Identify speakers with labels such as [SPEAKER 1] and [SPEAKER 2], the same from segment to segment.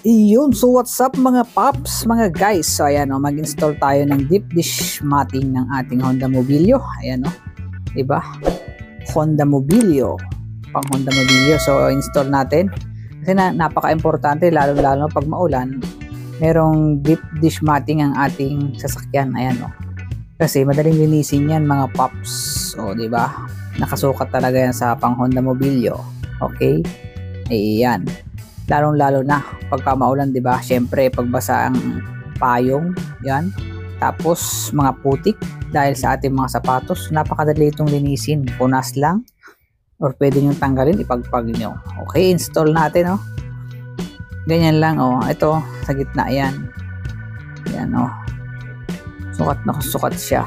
[SPEAKER 1] Iyon, so what's up mga paps, mga guys. So ayan o, mag-install tayo ng deep dish matting ng ating Honda Mobilio. Ayan o, diba? Honda Mobilio, pang Honda Mobilio. So install natin kasi napaka-importante, lalo pag maulan, merong deep dish matting ang ating sasakyan. Ayan o, kasi madaling linisin yan mga paps. O diba, nakasukat talaga yan sa pang Honda Mobilio. Okay, ayan, lalong-lalo na pagka maulan, 'di ba? Syempre pagbasa ang payong, 'yan. Tapos mga putik dahil sa ating mga sapatos, napakadali itong linisin. Punas lang or pwede niyo tanggalin, ipagpag niyo. Okay, install natin, oh. Ganyan lang, oh. Ito sa gitna 'yan. Yan, oh. Sukat siya.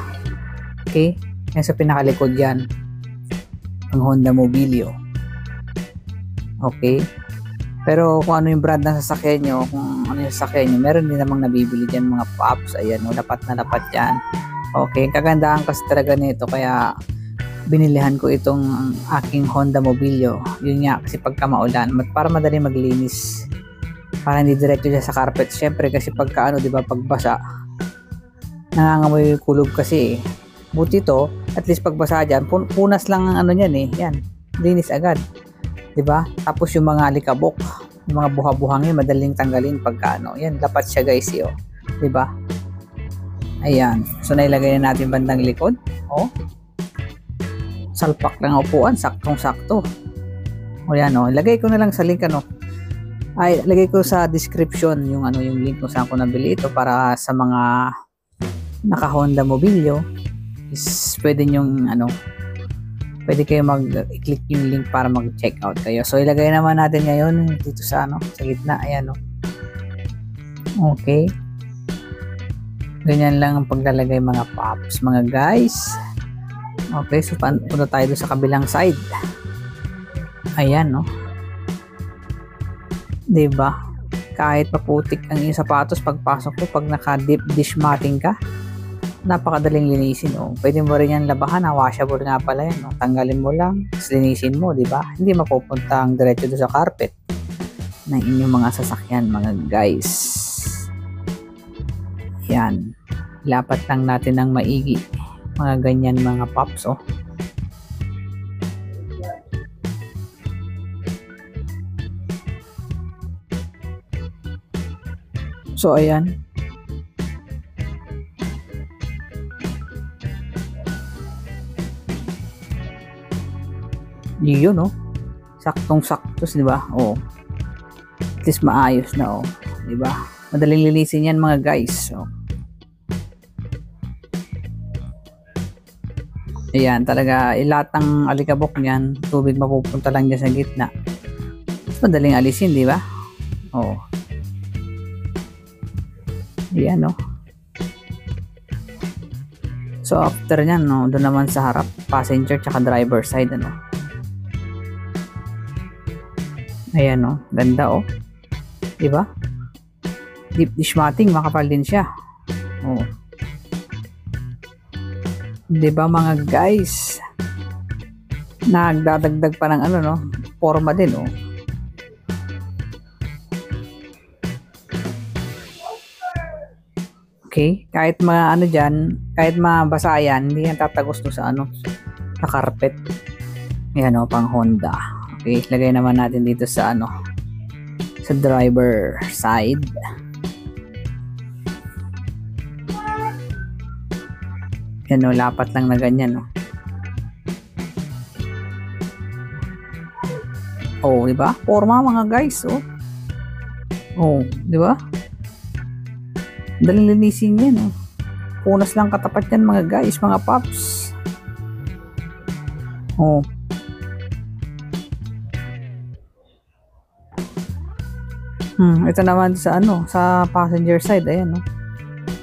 [SPEAKER 1] Okay? Yan sa pinakalikod 'yan. Ang Honda Mobilio. Okay? Pero kung ano yung brand ng sasakyan nyo, kung ano yung sasakyan nyo, meron din namang nabibili dyan mga pops. Ayan, no, lapat na lapat yan. Okay, kagandahan kasi talaga nito, kaya binilihan ko itong aking Honda Mobilio. Yun nga, kasi pagka maulan, para madali maglinis, para hindi diretso dyan sa carpet. Syempre kasi pagka ano, diba, pagbasa, nangangamoy yung kulog kasi eh. Buti to, at least pagbasa dyan, punas lang ang ano yan eh, yan, linis agad. Diba? Tapos yung mga alikabok, yung mga buha-buhang yun, madaling tanggalin pagka ano. Yan, dapat siya guys, yo. Diba? Ayan. So, nailagay na natin bandang likod. Oh. Salpak lang upuan, saktong-sakto. O yan, oh. Ilagay ko na lang sa link, ano. Ay, lagay ko sa description yung ano, yung link kung saan ko nabili ito para sa mga naka-Honda Mobilio is pwede nyong ano, pwede kayo mag-click yung link para mag-check out kayo. So ilagay naman natin ngayon dito sa ano, sa gitna. Ayan, oh. Okay. Ganyan lang ang paglalagay mga pops, mga guys. Okay, so punta tayo sa kabilang side. Ayan, no. 'Di ba? Kahit paputik ang iyong sapatos pagpasok mo, pag naka-deep dish matting ka, napakadaling linisin, oh. Pwede mo rin yan labahan, washable nga pala yan, oh. Tanggalin mo lang, linisin mo, di ba? Hindi mapupunta ang diretso doon sa carpet ng inyong mga sasakyan, mga guys. Yan. Lapat lang natin ng maigi. Mga ganyan mga pops, oh. So, ayan. Yun, no? Saktong-saktos, di ba? Oh. At least maayos na, oh. Di ba? Madaling linisin yan mga guys. Oh. Ayan, talaga lahat ng alikabok niyan, tubig mapupunta lang dyan sa gitna. Mas madaling alisin, di ba? Oh. Ayan, no? So after nyan, no, doon naman sa harap, passenger tsaka driver side, ano. Ayan, no, ganda, oh. Diba? Deep dish matting, makapal din siya. Oh. Diba mga guys? Nagdadagdag pa ng ano, no, forma din, oh. Okay, kahit ano dyan, kahit mabasa yan, hindi yan tatagos no sa ano, sa carpet. Ayan, oh, pang Honda. Okay, lagay naman natin dito sa ano, sa driver side. Yan, o, lapat lang na ganyan, no. Oh, di ba? Forma mga guys, oh. Oh, di ba? Daling linisin yan, oh. Punas lang katapat yan mga guys, mga pops. Oh. Ito naman sa ano, sa passenger side, ayan, no.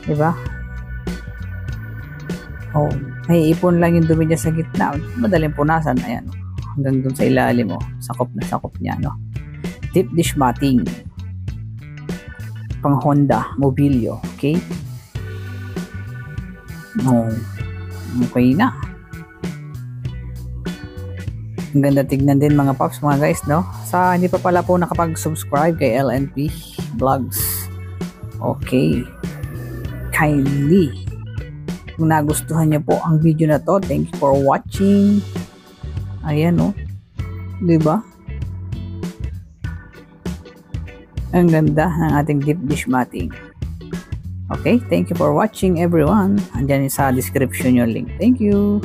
[SPEAKER 1] 'Di ba? Oh, may ipon lang yung dumi niya sa gitna. Madaling punasan, ayan, no. Hanggang dun sa ilalim, oh. Sakop na sakop niya, no. Deep dish matting. Pang Honda Mobilio, okay? Oh. Okay na. Ang ganda tignan din mga paps, mga guys, no? Sa hindi pa pala po nakapag-subscribe kay LNP Vlogs. Okay. Kindly. Kung nagustuhan niyo po ang video na to, thank you for watching. Ayan, no? Diba? Ang ganda ng ating deep dish matting. Okay, thank you for watching everyone. Andyan sa description yung link. Thank you.